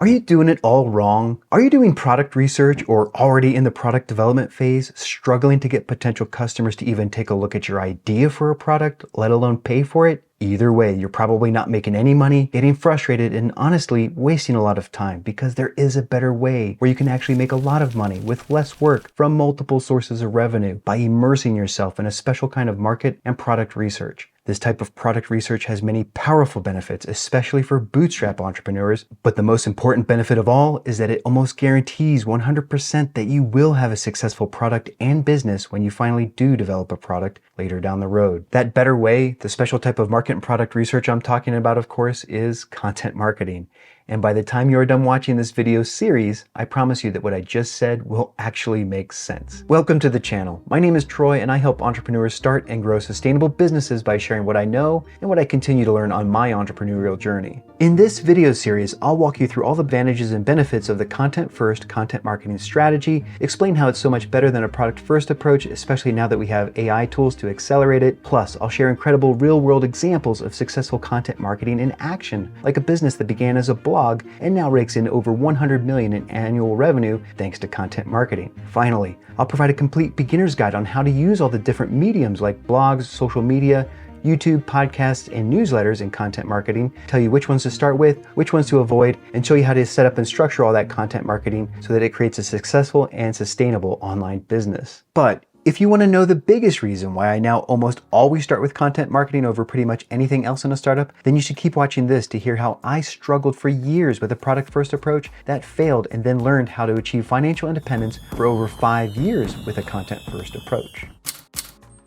Are you doing it all wrong? Are you doing product research or already in the product development phase, struggling to get potential customers to even take a look at your idea for a product, let alone pay for it? Either way, you're probably not making any money, getting frustrated, and honestly wasting a lot of time, because there is a better way where you can actually make a lot of money with less work from multiple sources of revenue by immersing yourself in a special kind of market and product research. This type of product research has many powerful benefits, especially for bootstrap entrepreneurs, but the most important benefit of all is that it almost guarantees 100% that you will have a successful product and business when you finally do develop a product later down the road. That better way, the special type of market and product research I'm talking about, of course, is content marketing. And by the time you're done watching this video series, I promise you that what I just said will actually make sense. Welcome to the channel. My name is Troy, and I help entrepreneurs start and grow sustainable businesses by sharing what I know and what I continue to learn on my entrepreneurial journey. In this video series, I'll walk you through all the advantages and benefits of the content-first content marketing strategy, explain how it's so much better than a product-first approach, especially now that we have AI tools to accelerate it. Plus, I'll share incredible real-world examples of successful content marketing in action, like a business that began as a blog and now rakes in over 100 million in annual revenue thanks to content marketing. Finally, I'll provide a complete beginner's guide on how to use all the different mediums like blogs, social media, YouTube, podcasts, and newsletters in content marketing, tell you which ones to start with, which ones to avoid, and show you how to set up and structure all that content marketing so that it creates a successful and sustainable online business. But if you want to know the biggest reason why I now almost always start with content marketing over pretty much anything else in a startup, then you should keep watching this to hear how I struggled for years with a product-first approach that failed and then learned how to achieve financial independence for over 5 years with a content-first approach.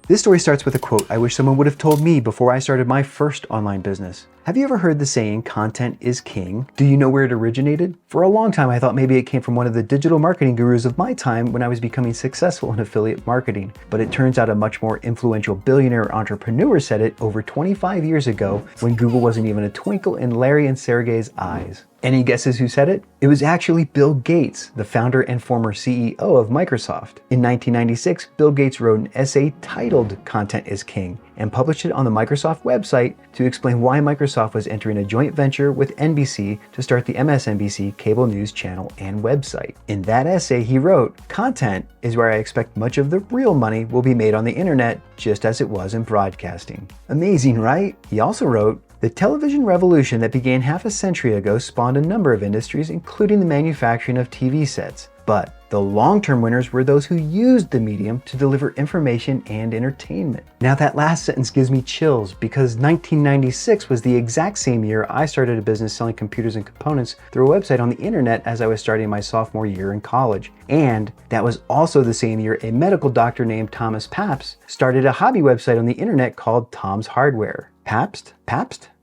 This story starts with a quote I wish someone would have told me before I started my first online business. Have you ever heard the saying, content is king? Do you know where it originated? For a long time, I thought maybe it came from one of the digital marketing gurus of my time when I was becoming successful in affiliate marketing. But it turns out a much more influential billionaire entrepreneur said it over 25 years ago when Google wasn't even a twinkle in Larry and Sergey's eyes. Any guesses who said it? It was actually Bill Gates, the founder and former CEO of Microsoft. In 1996, Bill Gates wrote an essay titled Content is King and published it on the Microsoft website to explain why Microsoft was entering a joint venture with NBC to start the MSNBC cable news channel and website. In that essay, he wrote, "Content is where I expect much of the real money will be made on the internet, just as it was in broadcasting." Amazing, right? He also wrote, "The television revolution that began half a century ago spawned a number of industries, including the manufacturing of TV sets. But the long-term winners were those who used the medium to deliver information and entertainment." Now that last sentence gives me chills because 1996 was the exact same year I started a business selling computers and components through a website on the internet as I was starting my sophomore year in college. And that was also the same year a medical doctor named Thomas Pabst started a hobby website on the internet called Tom's Hardware. Pabst?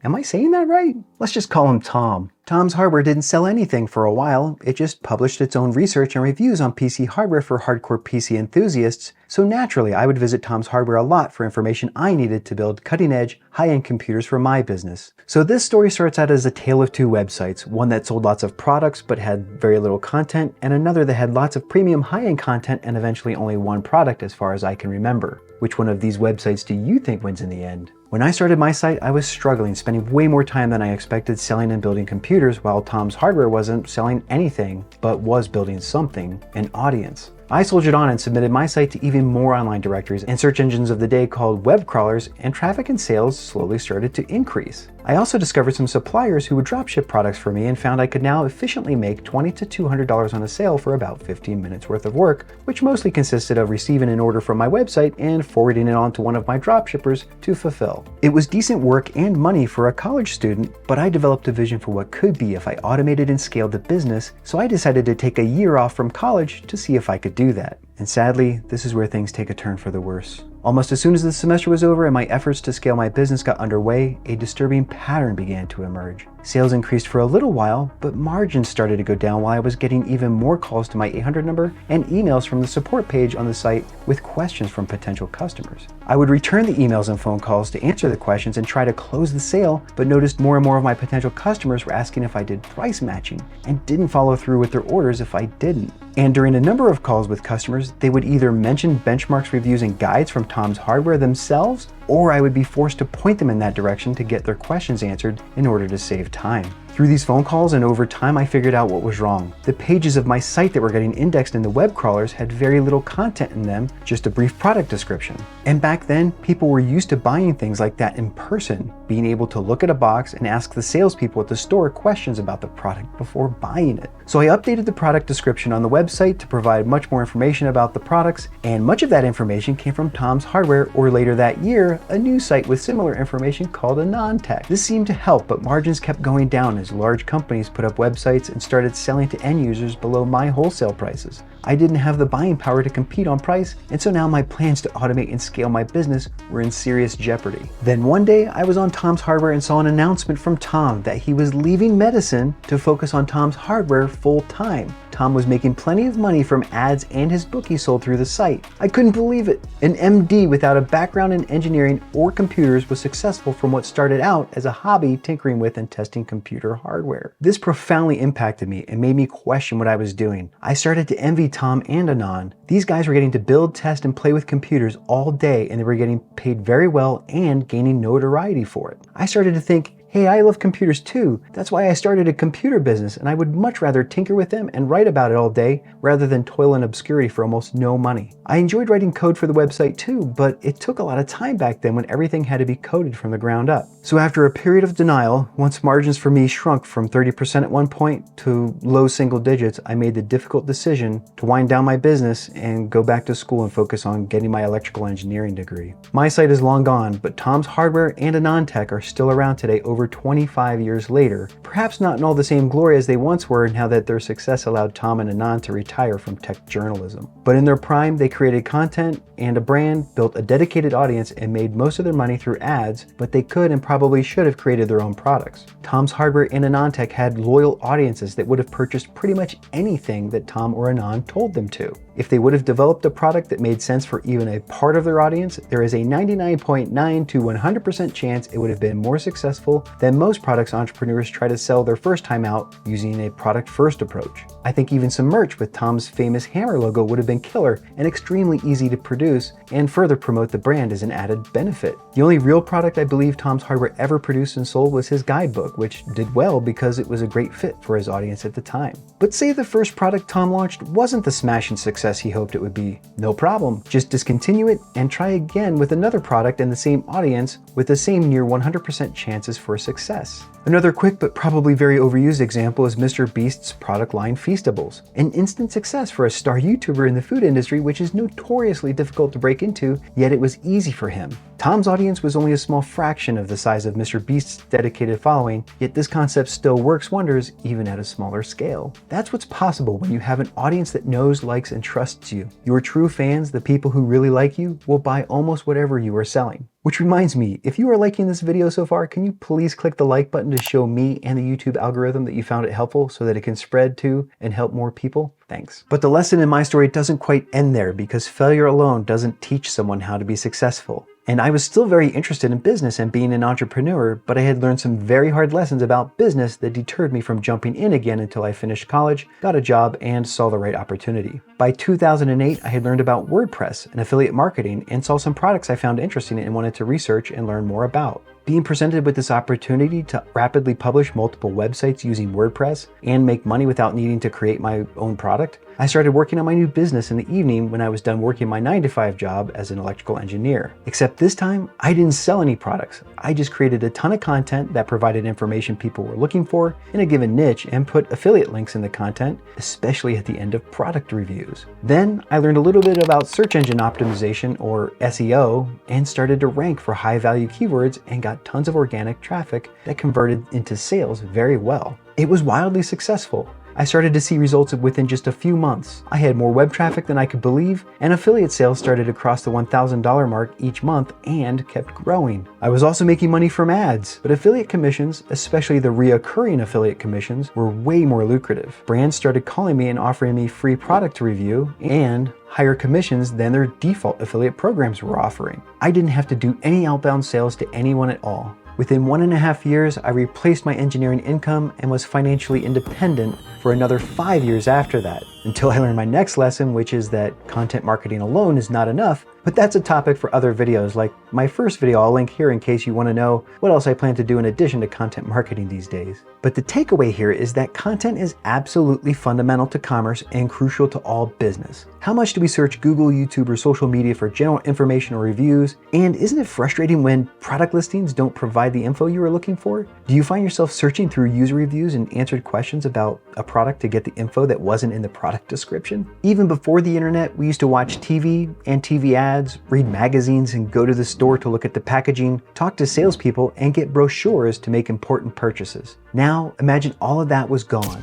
Am I saying that right? Let's just call him Tom. Tom's Hardware didn't sell anything for a while. It just published its own research and reviews on PC hardware for hardcore PC enthusiasts, so naturally I would visit Tom's Hardware a lot for information I needed to build cutting-edge, high-end computers for my business. So this story starts out as a tale of two websites, one that sold lots of products but had very little content, and another that had lots of premium high-end content and eventually only one product as far as I can remember. Which one of these websites do you think wins in the end? When I started my site, I was struggling, spending way more time than I expected selling and building computers, while Tom's Hardware wasn't selling anything, but was building something, an audience. I soldiered on and submitted my site to even more online directories and search engines of the day called web crawlers, and traffic and sales slowly started to increase. I also discovered some suppliers who would dropship products for me and found I could now efficiently make $20 to $200 on a sale for about 15 minutes worth of work, which mostly consisted of receiving an order from my website and forwarding it on to one of my dropshippers to fulfill. It was decent work and money for a college student, but I developed a vision for what could be if I automated and scaled the business, so I decided to take a year off from college to see if I could do that. And sadly, this is where things take a turn for the worse. Almost as soon as the semester was over and my efforts to scale my business got underway, a disturbing pattern began to emerge. Sales increased for a little while, but margins started to go down while I was getting even more calls to my 800 number and emails from the support page on the site with questions from potential customers. I would return the emails and phone calls to answer the questions and try to close the sale, but noticed more and more of my potential customers were asking if I did price matching and didn't follow through with their orders if I didn't. And during a number of calls with customers, they would either mention benchmarks, reviews, and guides from Tom's Hardware themselves, or I would be forced to point them in that direction to get their questions answered in order to save time. Through these phone calls and over time, I figured out what was wrong. The pages of my site that were getting indexed in the web crawlers had very little content in them, just a brief product description. And back then, people were used to buying things like that in person, being able to look at a box and ask the salespeople at the store questions about the product before buying it. So I updated the product description on the website to provide much more information about the products, and much of that information came from Tom's Hardware, or later that year, a new site with similar information called AnonTech. This seemed to help, but margins kept going down as large companies put up websites and started selling to end users below my wholesale prices. I didn't have the buying power to compete on price, and so now my plans to automate and scale my business were in serious jeopardy. Then one day, I was on Tom's Hardware and saw an announcement from Tom that he was leaving medicine to focus on Tom's Hardware full time. Tom was making plenty of money from ads and his book he sold through the site. I couldn't believe it. An MD without a background in engineering or computers was successful from what started out as a hobby tinkering with and testing computer hardware. This profoundly impacted me and made me question what I was doing. I started to envy Tom and Anon. These guys were getting to build, test, and play with computers all day, and they were getting paid very well and gaining notoriety for it. I started to think, hey, I love computers too. That's why I started a computer business, and I would much rather tinker with them and write about it all day rather than toil in obscurity for almost no money. I enjoyed writing code for the website too, but it took a lot of time back then when everything had to be coded from the ground up. So after a period of denial, once margins for me shrunk from 30% at one point to low single digits, I made the difficult decision to wind down my business and go back to school and focus on getting my electrical engineering degree. My site is long gone, but Tom's Hardware and AnonTech are still around today over 25 years later, perhaps not in all the same glory as they once were now that their success allowed Tom and Anon to retire from tech journalism. But in their prime, they created content and a brand, built a dedicated audience, and made most of their money through ads, but they could and probably should have created their own products. Tom's Hardware and AnonTech had loyal audiences that would have purchased pretty much anything that Tom or Anon told them to. If they would have developed a product that made sense for even a part of their audience, there is a 99.9 to 100% chance it would have been more successful than most products entrepreneurs try to sell their first time out using a product-first approach. I think even some merch with Tom's famous hammer logo would have been killer and extremely easy to produce and further promote the brand as an added benefit. The only real product I believe Tom's Hardware ever produced and sold was his guidebook, which did well because it was a great fit for his audience at the time. But say the first product Tom launched wasn't the smashing success he hoped it would be. No problem, just discontinue it and try again with another product and the same audience with the same near 100% chances for success. Another quick but probably very overused example is Mr. Beast's product line Feastables. An instant success for a star YouTuber in the food industry, which is notoriously difficult to break into, yet it was easy for him. Tom's audience was only a small fraction of the size of Mr. Beast's dedicated following, yet this concept still works wonders even at a smaller scale. That's what's possible when you have an audience that knows, likes, and trusts you. Your true fans, the people who really like you, will buy almost whatever you are selling. Which reminds me, if you are liking this video so far, can you please click the like button to show me and the YouTube algorithm that you found it helpful so that it can spread to and help more people? Thanks. But the lesson in my story doesn't quite end there, because failure alone doesn't teach someone how to be successful. And I was still very interested in business and being an entrepreneur, but I had learned some very hard lessons about business that deterred me from jumping in again until I finished college, got a job, and saw the right opportunity. By 2008, I had learned about WordPress and affiliate marketing and saw some products I found interesting and wanted to research and learn more about. Being presented with this opportunity to rapidly publish multiple websites using WordPress and make money without needing to create my own product, I started working on my new business in the evening when I was done working my 9-to-5 job as an electrical engineer. Except this time, I didn't sell any products. I just created a ton of content that provided information people were looking for in a given niche and put affiliate links in the content, especially at the end of product reviews. Then I learned a little bit about search engine optimization, or SEO, and started to rank for high-value keywords and got tons of organic traffic that converted into sales very well. It was wildly successful. I started to see results within just a few months. I had more web traffic than I could believe, and affiliate sales started to cross the $1,000 mark each month and kept growing. I was also making money from ads, but affiliate commissions, especially the reoccurring affiliate commissions, were way more lucrative. Brands started calling me and offering me free product to review and higher commissions than their default affiliate programs were offering. I didn't have to do any outbound sales to anyone at all. Within 1.5 years, I replaced my engineering income and was financially independent for another 5 years after that, until I learned my next lesson, which is that content marketing alone is not enough, but that's a topic for other videos, like my first video I'll link here in case you want to know what else I plan to do in addition to content marketing these days. But the takeaway here is that content is absolutely fundamental to commerce and crucial to all business. How much do we search Google, YouTube, or social media for general information or reviews? And isn't it frustrating when product listings don't provide the info you were looking for? Do you find yourself searching through user reviews and answered questions about a product to get the info that wasn't in the product description? Even before the internet, we used to watch TV and TV ads, read magazines, and go to the store to look at the packaging, talk to salespeople, and get brochures to make important purchases. Now, imagine all of that was gone.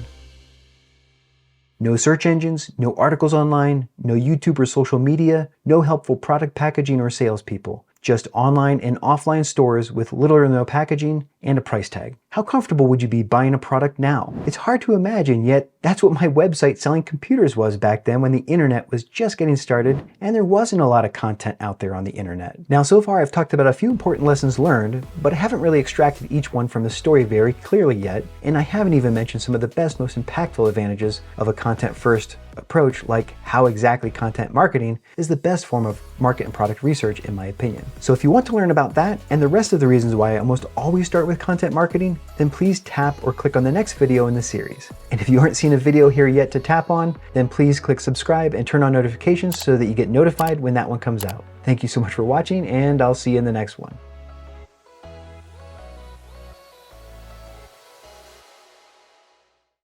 No search engines, no articles online, no YouTube or social media, no helpful product packaging or salespeople. Just online and offline stores with little or no packaging and a price tag. How comfortable would you be buying a product now? It's hard to imagine, yet that's what my website selling computers was back then when the internet was just getting started and there wasn't a lot of content out there on the internet. Now, so far I've talked about a few important lessons learned, but I haven't really extracted each one from the story very clearly yet, and I haven't even mentioned some of the best, most impactful advantages of a content-first approach, like how exactly content marketing is the best form of market and product research in my opinion. So if you want to learn about that and the rest of the reasons why I almost always start with content marketing, then please tap or click on the next video in the series. And if you aren't seeing a video here yet to tap on, then please click subscribe and turn on notifications so that you get notified when that one comes out. Thank you so much for watching, and I'll see you in the next one.